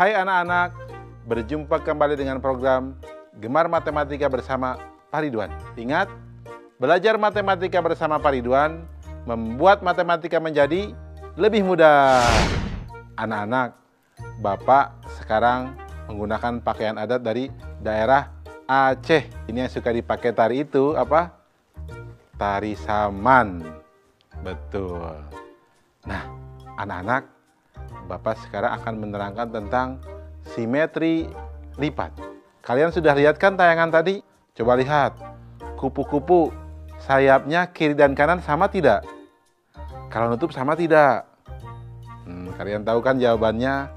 Hai anak-anak, berjumpa kembali dengan program Gemar Matematika bersama Pak Ridwan. Ingat, belajar matematika bersama Pak Ridwan membuat matematika menjadi lebih mudah. Anak-anak, Bapak sekarang menggunakan pakaian adat dari daerah Aceh. Ini yang suka dipakai tari itu apa? Tari saman. Betul. Nah, anak-anak, Bapak sekarang akan menerangkan tentang simetri lipat. Kalian sudah lihat kan tayangan tadi? Coba lihat. Kupu-kupu sayapnya kiri dan kanan sama tidak? Kalau nutup sama tidak? Kalian tahu kan jawabannya?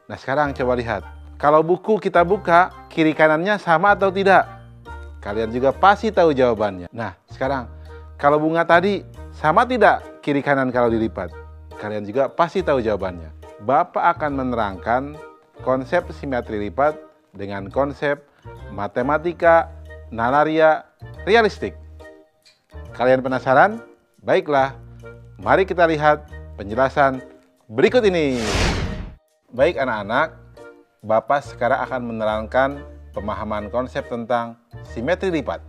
Nah, sekarang coba lihat. Kalau buku kita buka, kiri kanannya sama atau tidak? Kalian juga pasti tahu jawabannya. Nah, sekarang kalau bunga tadi sama tidak kiri kanan kalau dilipat? Kalian juga pasti tahu jawabannya. Bapak akan menerangkan konsep simetri lipat dengan konsep matematika nalaria realistik. Kalian penasaran? Baiklah, mari kita lihat penjelasan berikut ini. Baik anak-anak, Bapak sekarang akan menerangkan pemahaman konsep tentang simetri lipat.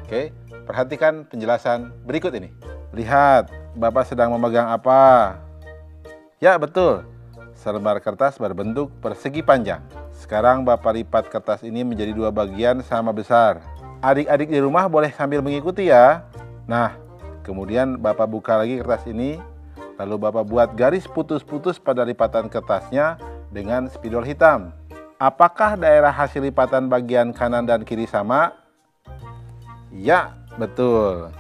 Oke, perhatikan penjelasan berikut ini. Lihat, Bapak sedang memegang apa? Ya, betul. Selembar kertas berbentuk persegi panjang. Sekarang Bapak lipat kertas ini menjadi dua bagian sama besar. Adik-adik di rumah boleh sambil mengikuti ya. Nah, kemudian Bapak buka lagi kertas ini. Lalu Bapak buat garis putus-putus pada lipatan kertasnya dengan spidol hitam. Apakah daerah hasil lipatan bagian kanan dan kiri sama? Ya, betul.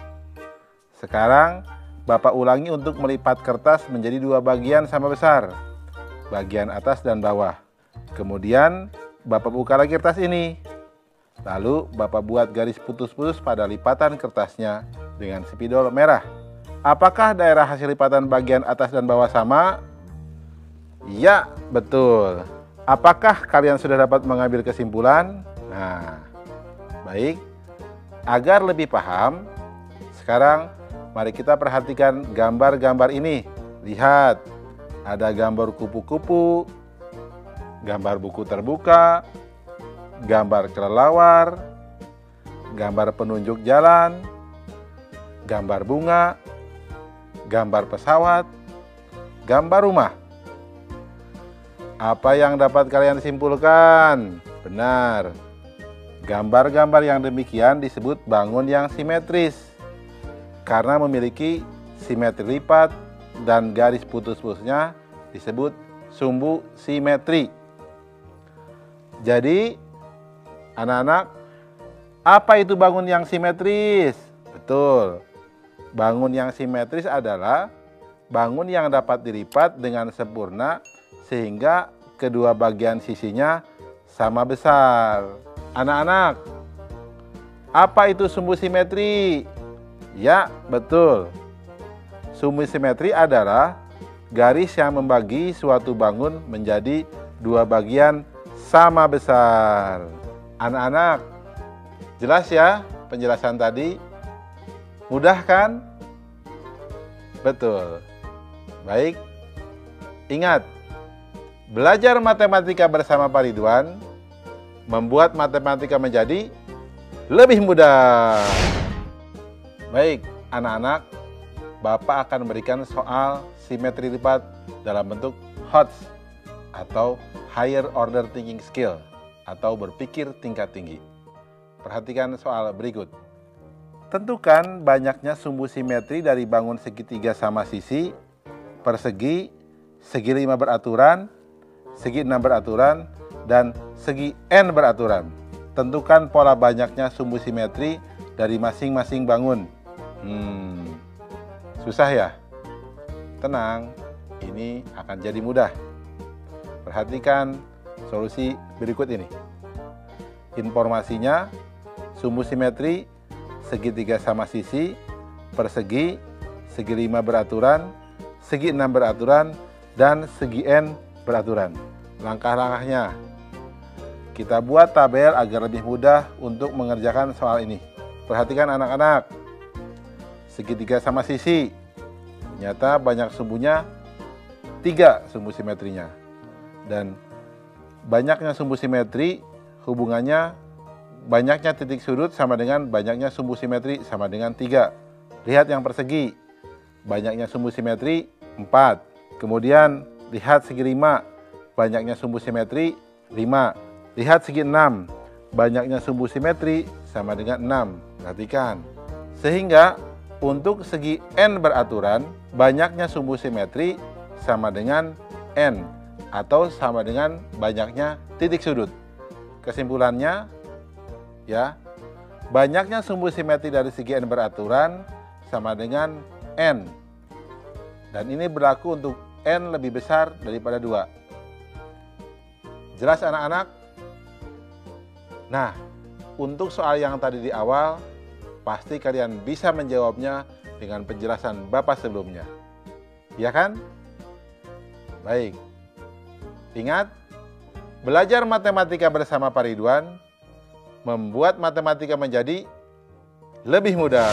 Sekarang Bapak ulangi untuk melipat kertas menjadi dua bagian sama besar, bagian atas dan bawah. Kemudian Bapak buka lagi kertas ini. Lalu Bapak buat garis putus-putus pada lipatan kertasnya dengan spidol merah. Apakah daerah hasil lipatan bagian atas dan bawah sama? Ya, betul. Apakah kalian sudah dapat mengambil kesimpulan? Nah, baik. Agar lebih paham, sekarang mari kita perhatikan gambar-gambar ini. Lihat, ada gambar kupu-kupu, gambar buku terbuka, gambar kelelawar, gambar penunjuk jalan, gambar bunga, gambar pesawat, gambar rumah. Apa yang dapat kalian simpulkan? Benar, gambar-gambar yang demikian disebut bangun yang simetris karena memiliki simetri lipat dan garis putus-putusnya disebut sumbu simetri. Jadi, anak-anak, apa itu bangun yang simetris? Betul. Bangun yang simetris adalah bangun yang dapat dilipat dengan sempurna sehingga kedua bagian sisinya sama besar. Anak-anak, apa itu sumbu simetri? Ya, betul. Sumbu simetri adalah garis yang membagi suatu bangun menjadi dua bagian sama besar. Anak-anak, jelas ya penjelasan tadi? Mudah kan? Betul. Baik. Ingat, belajar matematika bersama Pak Ridwan membuat matematika menjadi lebih mudah. Baik, anak-anak, Bapak akan memberikan soal simetri lipat dalam bentuk HOTS atau Higher Order Thinking Skill atau berpikir tingkat tinggi. Perhatikan soal berikut. Tentukan banyaknya sumbu simetri dari bangun segitiga sama sisi, persegi, segi 5 beraturan, segi 6 beraturan, dan segi N beraturan. Tentukan pola banyaknya sumbu simetri dari masing-masing bangun. Susah ya? Tenang, ini akan jadi mudah. Perhatikan solusi berikut ini. Informasinya, sumbu simetri segitiga sama sisi, persegi, segi 5 beraturan, segi 6 beraturan, dan segi N beraturan. Langkah-langkahnya, kita buat tabel agar lebih mudah untuk mengerjakan soal ini. Perhatikan anak-anak, segitiga sama sisi, ternyata banyak sumbunya 3 sumbu simetrinya. Dan banyaknya sumbu simetri hubungannya banyaknya titik sudut sama dengan banyaknya sumbu simetri sama dengan 3. Lihat yang persegi. Banyaknya sumbu simetri 4. Kemudian lihat segi 5. Banyaknya sumbu simetri 5. Lihat segi 6. Banyaknya sumbu simetri sama dengan 6. Perhatikan. Sehingga untuk segi n beraturan, banyaknya sumbu simetri sama dengan n atau sama dengan banyaknya titik sudut. Kesimpulannya, ya, banyaknya sumbu simetri dari segi n beraturan sama dengan n. Dan ini berlaku untuk n lebih besar daripada 2. Jelas anak-anak? Nah, untuk soal yang tadi di awal, pasti kalian bisa menjawabnya dengan penjelasan Bapak sebelumnya. Ya kan? Baik. Ingat, belajar matematika bersama Pak Ridwan membuat matematika menjadi lebih mudah.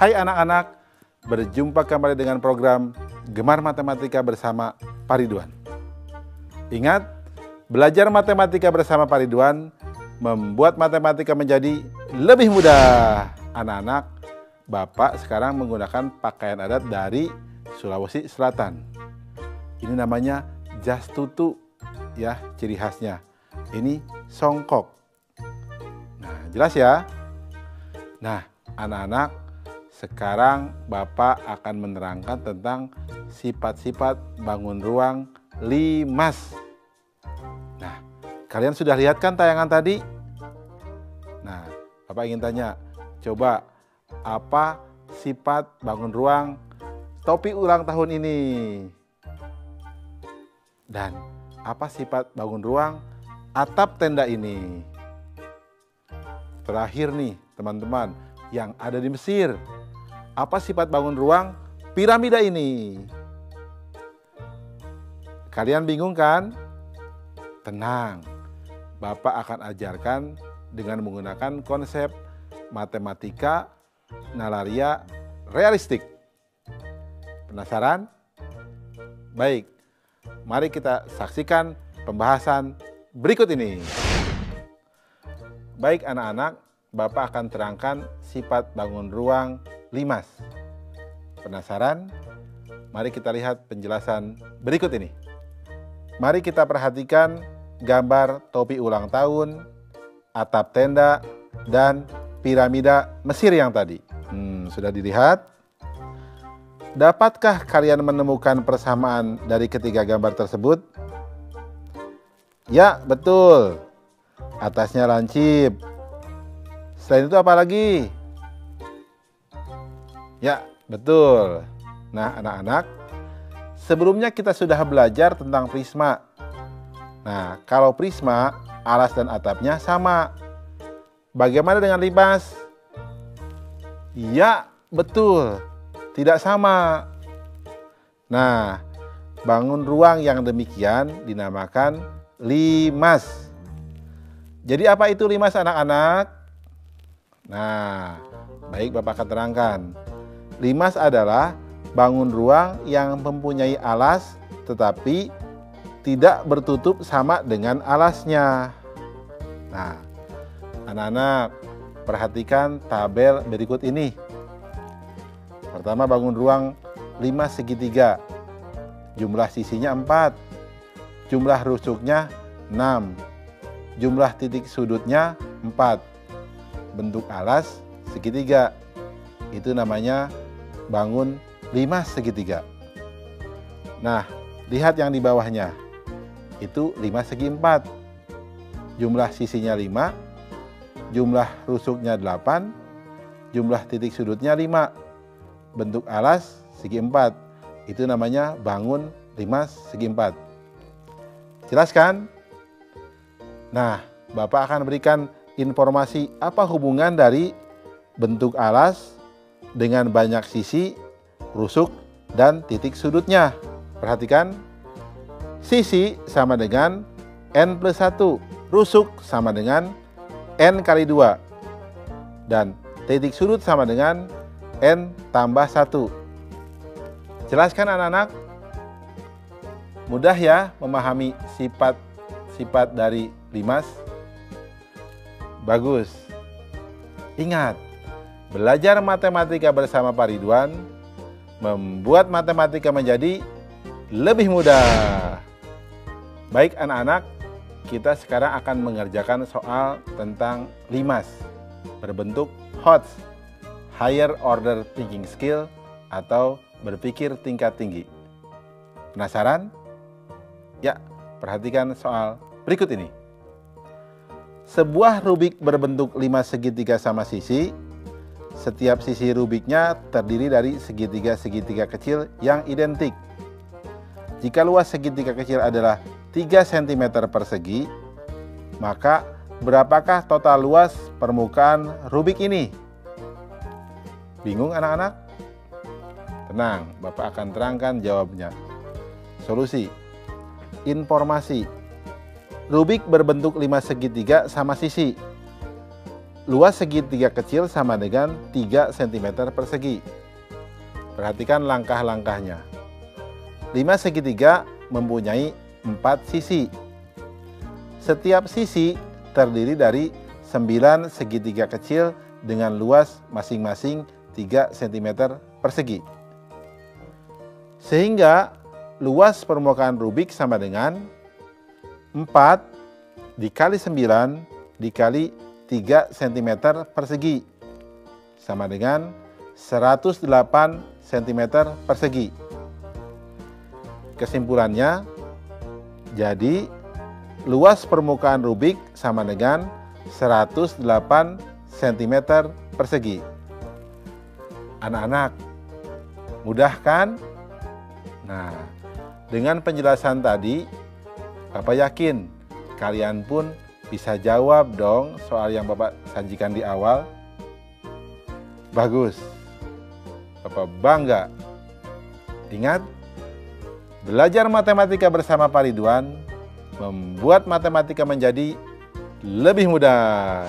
Hai anak-anak, berjumpa kembali dengan program Gemar Matematika bersama Pak Ridwan. Ingat, belajar matematika bersama Pak Ridwan membuat matematika menjadi lebih mudah. Anak-anak, Bapak sekarang menggunakan pakaian adat dari Sulawesi Selatan. Ini namanya jas tutu, ya, ciri khasnya. Ini songkok. Nah, jelas ya? Nah, anak-anak, sekarang Bapak akan menerangkan tentang sifat-sifat bangun ruang limas. Nah, kalian sudah lihat kan tayangan tadi? Nah, Bapak ingin tanya, coba apa sifat bangun ruang topi ulang tahun ini? Dan apa sifat bangun ruang atap tenda ini? Terakhir nih, teman-teman, yang ada di Mesir. Apa sifat bangun ruang piramida ini? Kalian bingung kan? Tenang, Bapak akan ajarkan dengan menggunakan konsep matematika nalaria realistik. Penasaran? Baik, mari kita saksikan pembahasan berikut ini. Baik anak-anak, Bapak akan terangkan sifat bangun ruang limas. Penasaran? Mari kita lihat penjelasan berikut ini. Mari kita perhatikan gambar topi ulang tahun, atap tenda, dan piramida Mesir yang tadi. Sudah dilihat? Dapatkah kalian menemukan persamaan dari ketiga gambar tersebut? Ya, betul. Atasnya lancip. Selain itu apa lagi? Ya, betul. Nah, anak-anak, sebelumnya kita sudah belajar tentang prisma. Nah, kalau prisma, alas dan atapnya sama. Bagaimana dengan limas? Ya, betul. Tidak sama. Nah, bangun ruang yang demikian dinamakan limas. Jadi apa itu limas anak-anak? Nah, baik Bapak akan terangkan. Limas adalah bangun ruang yang mempunyai alas tetapi tidak bertutup sama dengan alasnya. Nah, Anak-anak, perhatikan tabel berikut ini. Pertama, bangun ruang 5 segitiga. Jumlah sisinya 4. Jumlah rusuknya 6. Jumlah titik sudutnya 4. Bentuk alas segitiga. Itu namanya bangun 5 segitiga. Nah, lihat yang di bawahnya. Itu 5 segi 4. Jumlah sisinya 5. Jumlah rusuknya 8. Jumlah titik sudutnya 5. Bentuk alas segi 4. Itu namanya bangun 5 segi 4. Jelas kan? Nah, Bapak akan berikan informasi apa hubungan dari bentuk alas dengan banyak sisi, rusuk, dan titik sudutnya. Perhatikan, sisi sama dengan N plus 1, rusuk sama dengan N kali 2, dan titik sudut sama dengan N tambah 1. Jelaskan anak-anak? Mudah ya memahami sifat-sifat dari limas? Bagus. Ingat, belajar matematika bersama Pak Ridwan membuat matematika menjadi lebih mudah. Baik anak-anak, kita sekarang akan mengerjakan soal tentang limas berbentuk HOTS, Higher Order Thinking Skill, atau berpikir tingkat tinggi. Penasaran? Ya, perhatikan soal berikut ini. Sebuah rubik berbentuk 5 segitiga sama sisi. Setiap sisi rubiknya terdiri dari segitiga-segitiga kecil yang identik. Jika luas segitiga kecil adalah 3 cm persegi, maka berapakah total luas permukaan rubik ini? Bingung anak-anak? Tenang, Bapak akan terangkan jawabnya. Solusi. Informasi. Rubik berbentuk 5 segitiga sama sisi. Luas segitiga kecil sama dengan 3 cm persegi. Perhatikan langkah-langkahnya. 5 segitiga mempunyai 4 sisi. Setiap sisi terdiri dari 9 segitiga kecil dengan luas masing-masing 3 cm persegi. Sehingga luas permukaan rubik sama dengan 4 dikali 9 dikali 3 cm persegi sama dengan 108 cm persegi. Kesimpulannya, jadi luas permukaan rubik sama dengan 108 cm persegi. Anak-anak, mudah kan? Nah, dengan penjelasan tadi, Bapak yakin kalian pun bisa jawab dong soal yang Bapak sajikan di awal. Bagus. Bapak bangga. Ingat, belajar matematika bersama Pak Ridwan membuat matematika menjadi lebih mudah.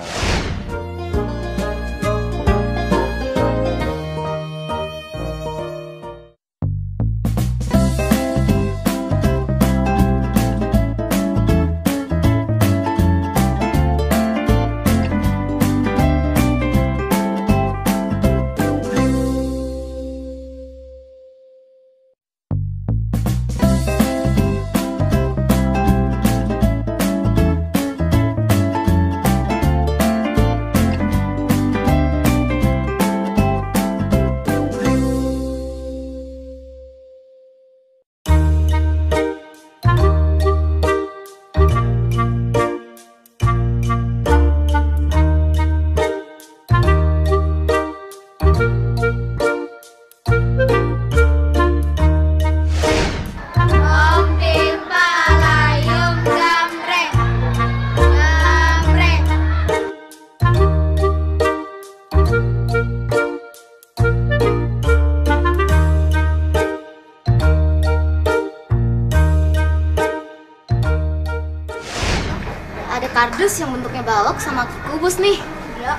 Kardus yang bentuknya balok sama kubus nih. Ya,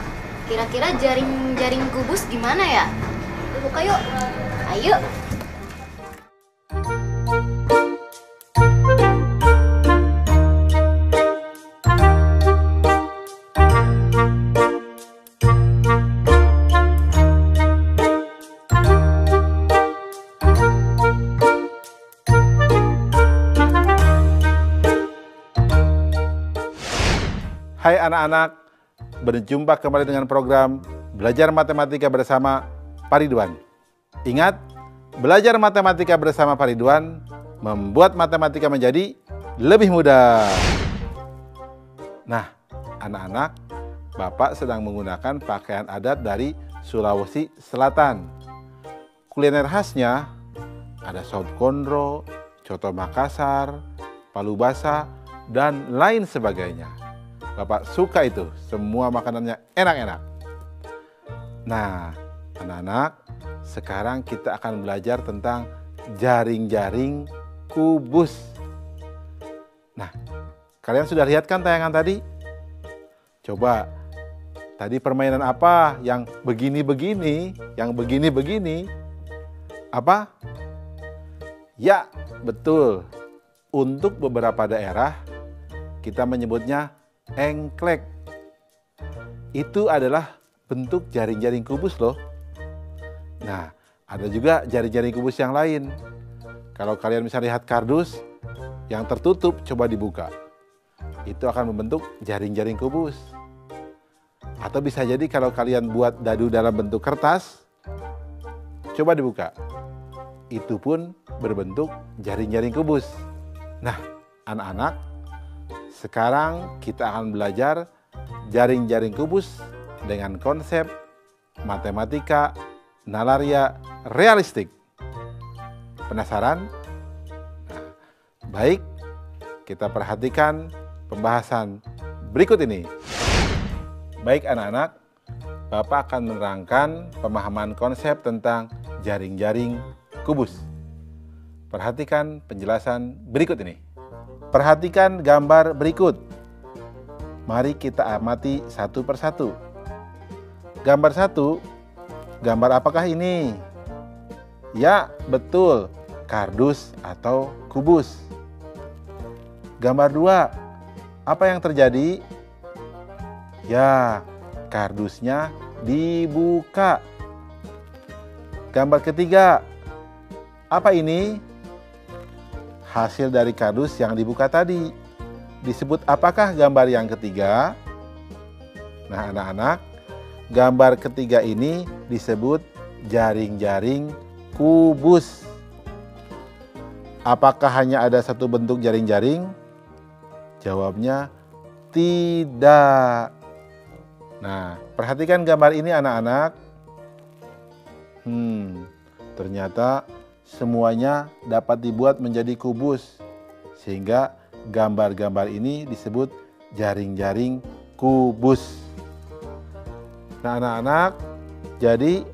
kira-kira jaring kubus gimana ya? Buka yuk. Ayo. Hai anak-anak, berjumpa kembali dengan program Belajar Matematika bersama Pak Ridwan. Ingat, belajar matematika bersama Pak Ridwan membuat matematika menjadi lebih mudah. Nah, anak-anak, Bapak sedang menggunakan pakaian adat dari Sulawesi Selatan. Kuliner khasnya ada sop kondro, coto Makassar, palu basah, dan lain sebagainya. Bapak suka itu, semua makanannya enak-enak. Nah, anak-anak, sekarang kita akan belajar tentang jaring-jaring kubus. Nah, kalian sudah lihat kan tayangan tadi? Coba, tadi permainan apa yang begini-begini, yang begini-begini? Apa? Ya, betul. Untuk beberapa daerah, kita menyebutnya engklek. Itu adalah bentuk jaring-jaring kubus loh. Nah, ada juga jaring-jaring kubus yang lain. Kalau kalian bisa lihat kardus yang tertutup, coba dibuka. Itu akan membentuk jaring-jaring kubus. Atau bisa jadi kalau kalian buat dadu dalam bentuk kertas, coba dibuka. Itu pun berbentuk jaring-jaring kubus. Nah, anak-anak, sekarang kita akan belajar jaring-jaring kubus dengan konsep matematika nalaria realistik. Penasaran? Nah, baik, kita perhatikan pembahasan berikut ini. Baik anak-anak, Bapak akan menerangkan pemahaman konsep tentang jaring-jaring kubus. Perhatikan penjelasan berikut ini. Perhatikan gambar berikut. Mari kita amati satu persatu. Gambar 1, gambar apakah ini? Ya, betul, kardus atau kubus. Gambar 2, apa yang terjadi? Ya, kardusnya dibuka. Gambar ketiga, apa ini? Hasil dari kardus yang dibuka tadi. Disebut apakah gambar yang ketiga? Nah, anak-anak, gambar ketiga ini disebut jaring-jaring kubus. Apakah hanya ada satu bentuk jaring-jaring? Jawabnya tidak. Nah, perhatikan gambar ini anak-anak. Ternyata semuanya dapat dibuat menjadi kubus. Sehingga gambar-gambar ini disebut jaring-jaring kubus. Nah, anak-anak, jadi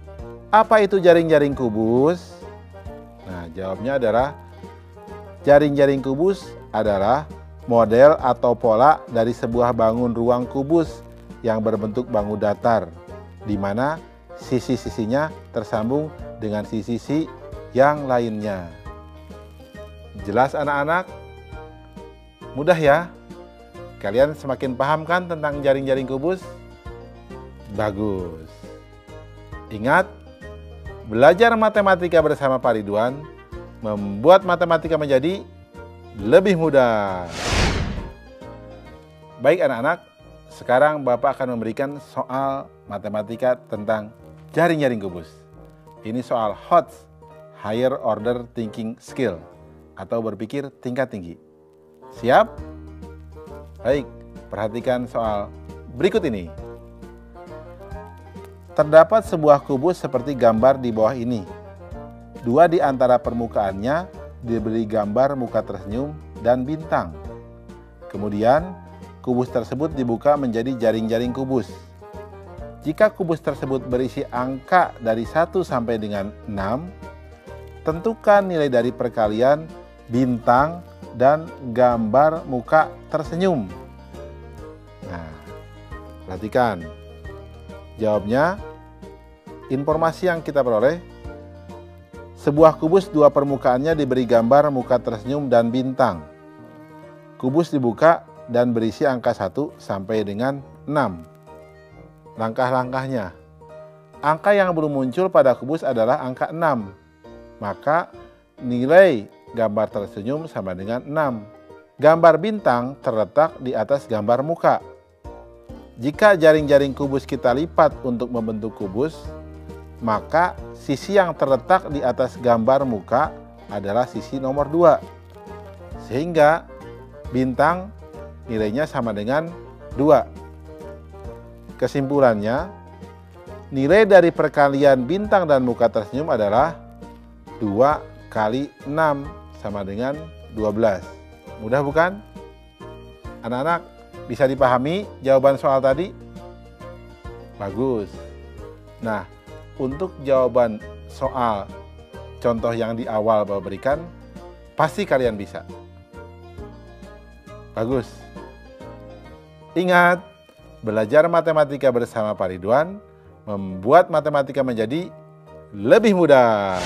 apa itu jaring-jaring kubus? Nah, jawabnya adalah jaring-jaring kubus adalah model atau pola dari sebuah bangun ruang kubus yang berbentuk bangun datar, di mana sisi-sisinya tersambung dengan sisi-sisi yang lainnya. Jelas anak-anak? Mudah ya? Kalian semakin paham kan tentang jaring-jaring kubus? Bagus. Ingat, belajar matematika bersama Pak Ridwan membuat matematika menjadi lebih mudah. Baik anak-anak, sekarang Bapak akan memberikan soal matematika tentang jaring-jaring kubus. Ini soal HOTS, Higher Order Thinking Skill, atau berpikir tingkat tinggi. Siap? Baik, perhatikan soal berikut ini. Terdapat sebuah kubus seperti gambar di bawah ini. Dua di antara permukaannya diberi gambar muka tersenyum dan bintang. Kemudian, kubus tersebut dibuka menjadi jaring-jaring kubus. Jika kubus tersebut berisi angka dari 1 sampai dengan 6, tentukan nilai dari perkalian bintang dan gambar muka tersenyum. Nah, perhatikan. Jawabnya, informasi yang kita peroleh, sebuah kubus dua permukaannya diberi gambar muka tersenyum dan bintang. Kubus dibuka dan berisi angka 1 sampai dengan 6. Langkah-langkahnya. Angka yang belum muncul pada kubus adalah angka 6. Maka nilai gambar tersenyum sama dengan 6. Gambar bintang terletak di atas gambar muka. jika jaring-jaring kubus kita lipat untuk membentuk kubus, maka sisi yang terletak di atas gambar muka adalah sisi nomor 2. Sehingga bintang nilainya sama dengan 2. Kesimpulannya, nilai dari perkalian bintang dan muka tersenyum adalah 2 kali 6 sama dengan 12. Mudah bukan? Anak-anak, bisa dipahami jawaban soal tadi? Bagus. Nah, untuk jawaban soal contoh yang di awal Bapak berikan, pasti kalian bisa. Bagus. Ingat, belajar matematika bersama Pak Ridwan membuat matematika menjadi lebih mudah.